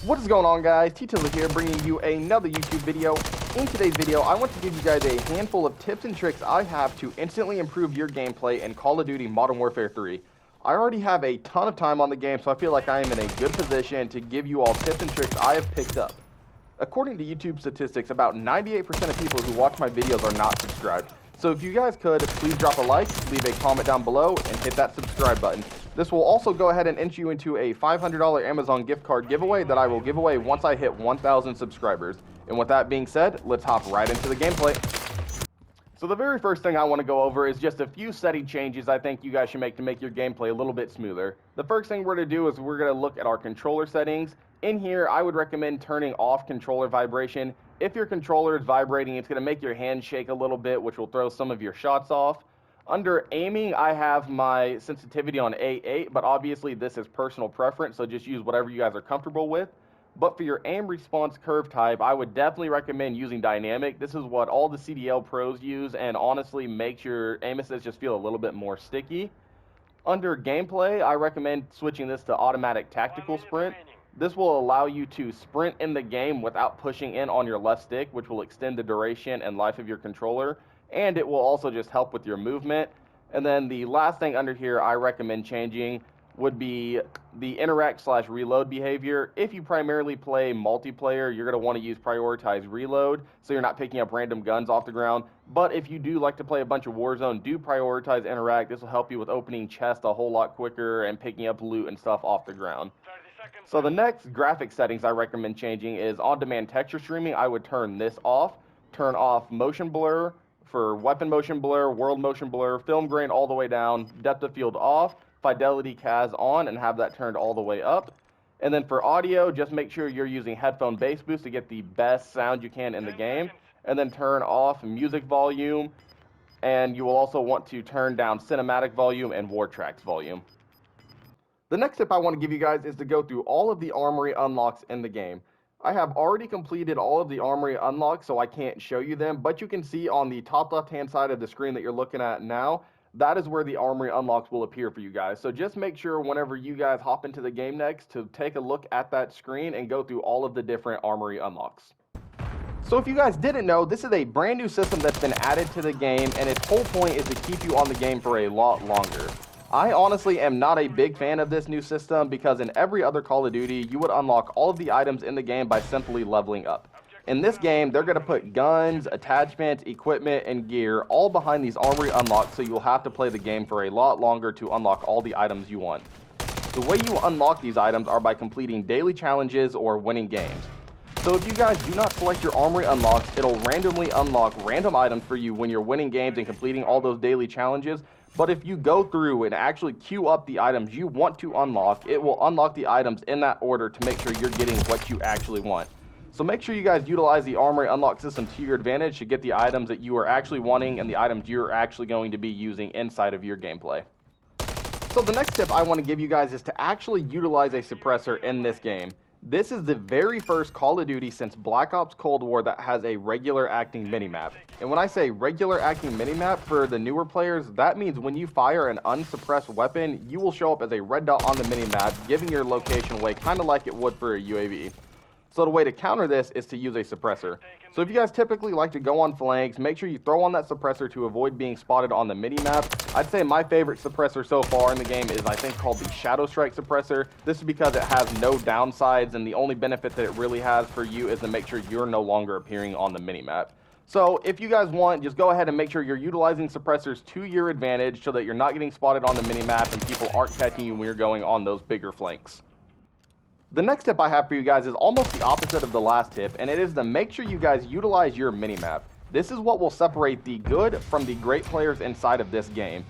What is going on, guys? T-Tilla here, bringing you another YouTube video. In today's video, I want to give you guys a handful of tips and tricks I have to instantly improve your gameplay in Call of Duty Modern Warfare 3. I already have a ton of time on the game, so I feel like I am in a good position to give you all tips and tricks I have picked up. According to YouTube statistics, about 98% of people who watch my videos are not subscribed. So if you guys could, please drop a like, leave a comment down below, and hit that subscribe button. This will also go ahead and enter you into a $500 Amazon gift card giveaway that I will give away once I hit 1,000 subscribers. And with that being said, let's hop right into the gameplay. So the very first thing I want to go over is just a few setting changes I think you guys should make to make your gameplay a little bit smoother. The first thing we're going to do is we're going to look at our controller settings. In here, I would recommend turning off controller vibration. If your controller is vibrating, it's going to make your hand shake a little bit, which will throw some of your shots off. Under aiming, I have my sensitivity on A8, but obviously this is personal preference, so just use whatever you guys are comfortable with. But for your aim response curve type, I would definitely recommend using dynamic. This is what all the CDL pros use, and honestly makes your aim assist just feel a little bit more sticky. Under gameplay, I recommend switching this to automatic tactical sprint. This will allow you to sprint in the game without pushing in on your left stick, which will extend the duration and life of your controller, and it will also just help with your movement. And then the last thing under here I recommend changing would be the interact/reload behavior. If you primarily play multiplayer, you're going to want to use prioritize reload, so you're not picking up random guns off the ground. But if you do like to play a bunch of Warzone, do prioritize interact. This will help you with opening chests a whole lot quicker and picking up loot and stuff off the ground. So the next graphic settings I recommend changing is on-demand texture streaming. I would turn this off. Turn off motion blur for weapon motion blur, world motion blur, film grain all the way down, depth of field off, fidelity CAS on, and have that turned all the way up. And then for audio, just make sure you're using headphone bass boost to get the best sound you can in the game. And then turn off music volume, and you will also want to turn down cinematic volume and war tracks volume. The next tip I want to give you guys is to go through all of the Armory Unlocks in the game. I have already completed all of the Armory Unlocks, so I can't show you them, but you can see on the top left-hand side of the screen that you're looking at now, that is where the Armory Unlocks will appear for you guys. So just make sure whenever you guys hop into the game next to take a look at that screen and go through all of the different Armory Unlocks. So if you guys didn't know, this is a brand new system that's been added to the game, and its whole point is to keep you on the game for a lot longer. I honestly am not a big fan of this new system because in every other Call of Duty, you would unlock all of the items in the game by simply leveling up. In this game, they're going to put guns, attachments, equipment, and gear all behind these Armory Unlocks, so you'll have to play the game for a lot longer to unlock all the items you want. The way you unlock these items are by completing daily challenges or winning games. So if you guys do not select your Armory Unlocks, it'll randomly unlock random items for you when you're winning games and completing all those daily challenges. But if you go through and actually queue up the items you want to unlock, it will unlock the items in that order to make sure you're getting what you actually want. So make sure you guys utilize the Armory Unlock system to your advantage to get the items that you are actually wanting and the items you're actually going to be using inside of your gameplay. So the next tip I want to give you guys is to actually utilize a suppressor in this game. This is the very first Call of Duty since Black Ops Cold War that has a regular acting minimap. And when I say regular acting minimap for the newer players, that means when you fire an unsuppressed weapon, you will show up as a red dot on the minimap, giving your location away kind of like it would for a UAV. So the way to counter this is to use a suppressor. So if you guys typically like to go on flanks, make sure you throw on that suppressor to avoid being spotted on the minimap. I'd say my favorite suppressor so far in the game is I think called the Shadow Strike suppressor. This is because it has no downsides, and the only benefit that it really has for you is to make sure you're no longer appearing on the minimap. So if you guys want, just go ahead and make sure you're utilizing suppressors to your advantage so that you're not getting spotted on the minimap and people aren't catching you when you're going on those bigger flanks. The next tip I have for you guys is almost the opposite of the last tip, and it is to make sure you guys utilize your minimap. This is what will separate the good from the great players inside of this game.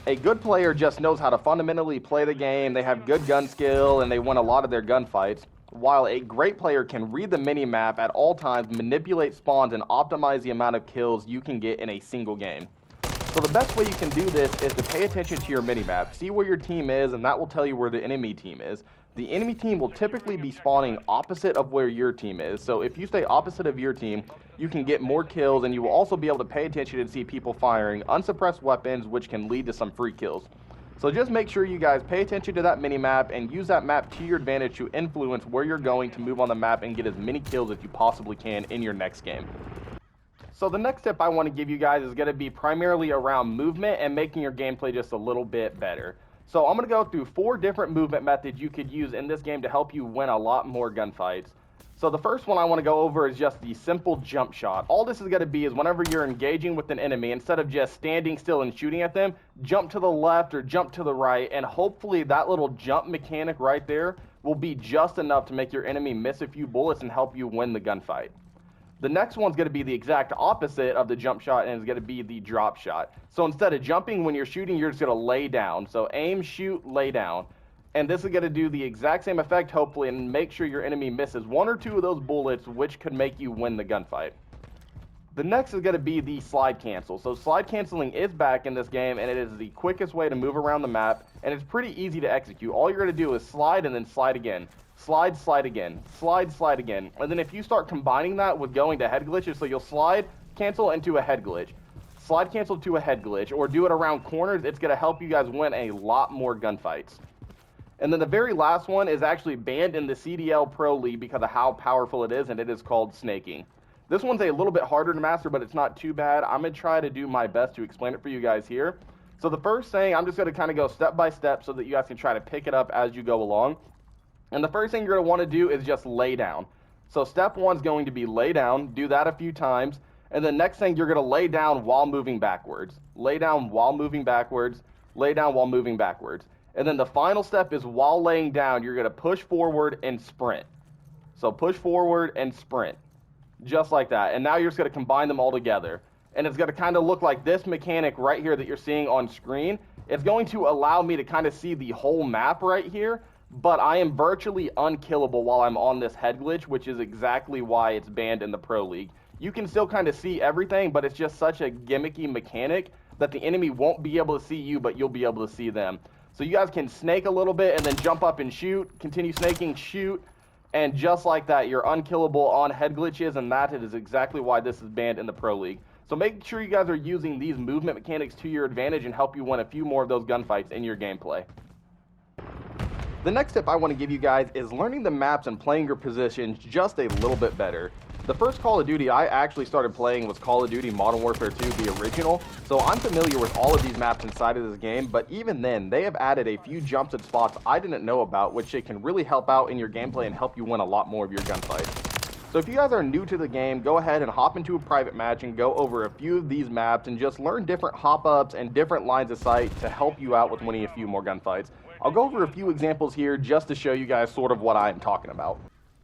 A good player just knows how to fundamentally play the game, they have good gun skill, and they win a lot of their gunfights, while a great player can read the minimap at all times, manipulate spawns, and optimize the amount of kills you can get in a single game. So the best way you can do this is to pay attention to your minimap, see where your team is, and that will tell you where the enemy team is. The enemy team will typically be spawning opposite of where your team is, so if you stay opposite of your team, you can get more kills, and you will also be able to pay attention and see people firing unsuppressed weapons, which can lead to some free kills. So just make sure you guys pay attention to that mini-map and use that map to your advantage to influence where you're going to move on the map and get as many kills as you possibly can in your next game. So the next tip I want to give you guys is going to be primarily around movement and making your gameplay just a little bit better. So I'm going to go through 4 different movement methods you could use in this game to help you win a lot more gunfights. So the first one I want to go over is just the simple jump shot. All this is going to be is whenever you're engaging with an enemy, instead of just standing still and shooting at them, jump to the left or jump to the right, and hopefully that little jump mechanic right there will be just enough to make your enemy miss a few bullets and help you win the gunfight. The next one's going to be the exact opposite of the jump shot, and it's going to be the drop shot. So instead of jumping when you're shooting, you're just going to lay down. So aim, shoot, lay down. And this is going to do the exact same effect, hopefully, and make sure your enemy misses 1 or 2 of those bullets, which could make you win the gunfight. The next is going to be the slide cancel. So slide canceling is back in this game, and it is the quickest way to move around the map, and it's pretty easy to execute. All you're going to do is slide and then slide again. Slide, slide again. Slide, slide again. And then if you start combining that with going to head glitches, so you'll slide cancel into a head glitch, slide cancel to a head glitch, or do it around corners, it's going to help you guys win a lot more gunfights. And then the very last one is actually banned in the CDL Pro League because of how powerful it is, and it is called snaking. This one's a little bit harder to master, but it's not too bad. I'm going to try to do my best to explain it for you guys here. So the first thing, I'm just going to kind of go step by step so that you guys can try to pick it up as you go along. And the first thing you're going to want to do is just lay down. So step 1 is going to be lay down. Do that a few times. And the next thing, you're going to lay down while moving backwards. Lay down while moving backwards. Lay down while moving backwards. And then the final step is while laying down, you're going to push forward and sprint. So push forward and sprint. Just like that. And now you're just going to combine them all together. And it's going to kind of look like this mechanic right here that you're seeing on screen. It's going to allow me to kind of see the whole map right here. But I am virtually unkillable while I'm on this head glitch, which is exactly why it's banned in the Pro League. You can still kind of see everything, but it's just such a gimmicky mechanic that the enemy won't be able to see you, but you'll be able to see them. So you guys can snake a little bit and then jump up and shoot, continue snaking, shoot, and just like that, you're unkillable on head glitches, and that is exactly why this is banned in the Pro League. So make sure you guys are using these movement mechanics to your advantage and help you win a few more of those gunfights in your gameplay. The next tip I want to give you guys is learning the maps and playing your positions just a little bit better. The first Call of Duty I actually started playing was Call of Duty Modern Warfare 2, the original, so I'm familiar with all of these maps inside of this game, but even then, they have added a few jumps and spots I didn't know about, which it can really help out in your gameplay and help you win a lot more of your gunfights. So if you guys are new to the game, go ahead and hop into a private match and go over a few of these maps and just learn different hop-ups and different lines of sight to help you out with winning a few more gunfights. I'll go over a few examples here just to show you guys sort of what I'm talking about.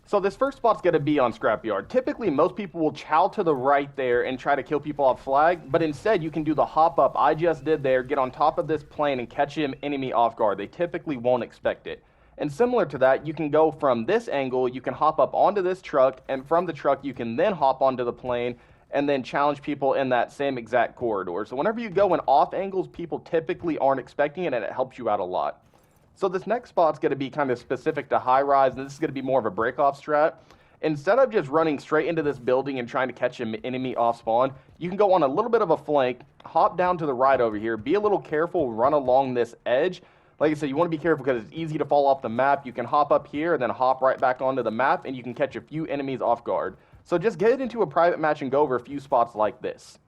So this first spot's going to be on Scrapyard. Typically, most people will chow to the right there and try to kill people off flag, but instead you can do the hop up I just did there, get on top of this plane and catch an enemy off guard. They typically won't expect it. And similar to that, you can go from this angle, you can hop up onto this truck, and from the truck you can then hop onto the plane and then challenge people in that same exact corridor. So whenever you go in off angles, people typically aren't expecting it, and it helps you out a lot. So this next spot's going to be kind of specific to high rise, and this is going to be more of a break-off strat. Instead of just running straight into this building and trying to catch an enemy off spawn, you can go on a little bit of a flank, hop down to the right over here, be a little careful, run along this edge. Like I said, you want to be careful because it's easy to fall off the map. You can hop up here and then hop right back onto the map, and you can catch a few enemies off guard. So just get into a private match and go over a few spots like this.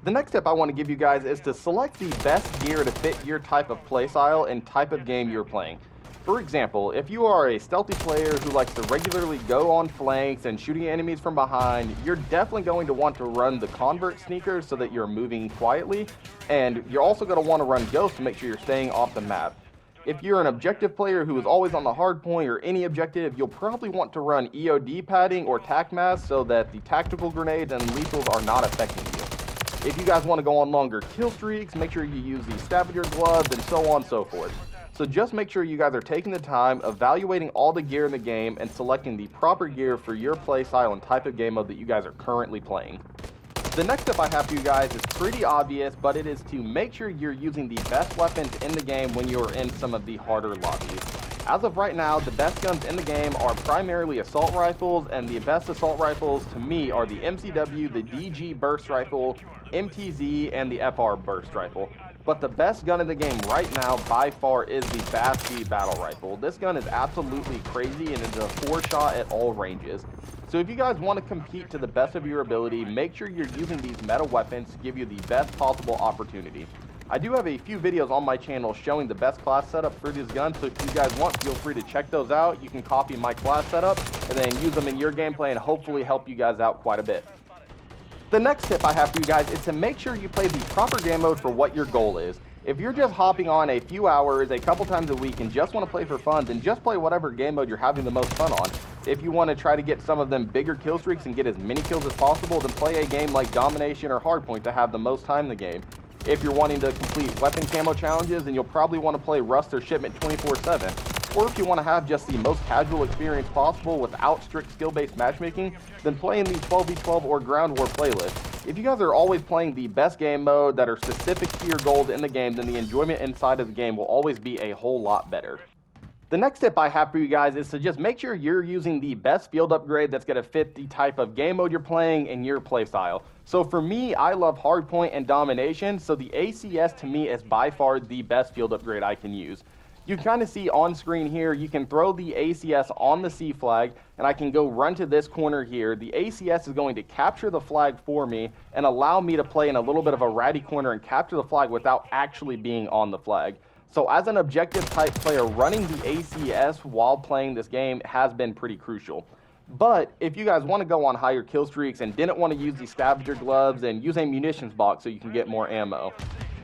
The next tip I want to give you guys is to select the best gear to fit your type of playstyle and type of game you're playing. For example, if you are a stealthy player who likes to regularly go on flanks and shooting enemies from behind, you're definitely going to want to run the Convert sneakers so that you're moving quietly, and you're also going to want to run Ghost to make sure you're staying off the map. If you're an objective player who is always on the hard point or any objective, you'll probably want to run EOD padding or tac mask so that the tactical grenades and lethals are not affecting you. If you guys want to go on longer kill streaks, make sure you use the scavenger gloves and so on and so forth. So just make sure you guys are taking the time, evaluating all the gear in the game, and selecting the proper gear for your play style and type of game mode that you guys are currently playing. The next tip I have for you guys is pretty obvious, but it is to make sure you're using the best weapons in the game when you're in some of the harder lobbies. As of right now, the best guns in the game are primarily assault rifles, and the best assault rifles to me are the MCW, the DG burst rifle, MTZ, and the FR burst rifle. but the best gun in the game right now by far is the BAS-B battle rifle. This gun is absolutely crazy and it's a 4-shot at all ranges. So if you guys want to compete to the best of your ability, make sure you're using these meta weapons to give you the best possible opportunity. I do have a few videos on my channel showing the best class setup for this gun, so if you guys want, feel free to check those out. You can copy my class setup and then use them in your gameplay and hopefully help you guys out quite a bit. The next tip I have for you guys is to make sure you play the proper game mode for what your goal is. If you're just hopping on a few hours, a couple times a week, and just want to play for fun, then just play whatever game mode you're having the most fun on. If you want to try to get some of them bigger kill streaks and get as many kills as possible, then play a game like Domination or Hardpoint to have the most time in the game. If you're wanting to complete weapon camo challenges, then you'll probably want to play Rust or Shipment 24/7. Or if you want to have just the most casual experience possible without strict skill-based matchmaking, then play in the 12v12 or Ground War playlist. If you guys are always playing the best game mode that are specific to your goals in the game, then the enjoyment inside of the game will always be a whole lot better. The next tip I have for you guys is to just make sure you're using the best field upgrade that's going to fit the type of game mode you're playing and your playstyle. So for me, I love Hardpoint and Domination, so the ACS to me is by far the best field upgrade I can use. You kind of see on screen here, you can throw the ACS on the C flag, and I can go run to this corner here. The ACS is going to capture the flag for me and allow me to play in a little bit of a ratty corner and capture the flag without actually being on the flag. So as an objective type player, running the ACS while playing this game has been pretty crucial. But if you guys want to go on higher kill streaks and didn't want to use the scavenger gloves, then use a munitions box so you can get more ammo.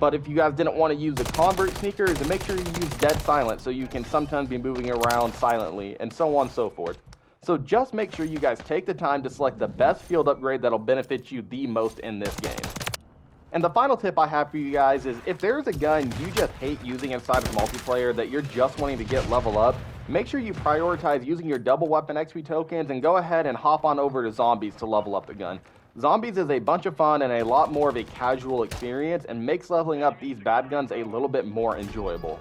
But if you guys didn't want to use the convert sneakers, then make sure you use dead silent so you can sometimes be moving around silently, and so on and so forth. So just make sure you guys take the time to select the best field upgrade that'll benefit you the most in this game. And the final tip I have for you guys is if there's a gun you just hate using inside of multiplayer that you're just wanting to get level up, make sure you prioritize using your double weapon XP tokens and go ahead and hop on over to Zombies to level up the gun. Zombies is a bunch of fun and a lot more of a casual experience and makes leveling up these bad guns a little bit more enjoyable.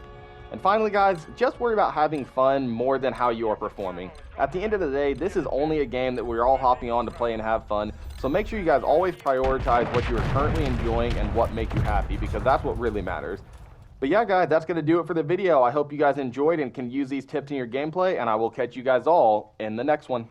And finally guys, just worry about having fun more than how you are performing. At the end of the day, this is only a game that we're all hopping on to play and have fun, so make sure you guys always prioritize what you are currently enjoying and what makes you happy, because that's what really matters. But yeah guys, that's going to do it for the video. I hope you guys enjoyed and can use these tips in your gameplay, and I will catch you guys all in the next one.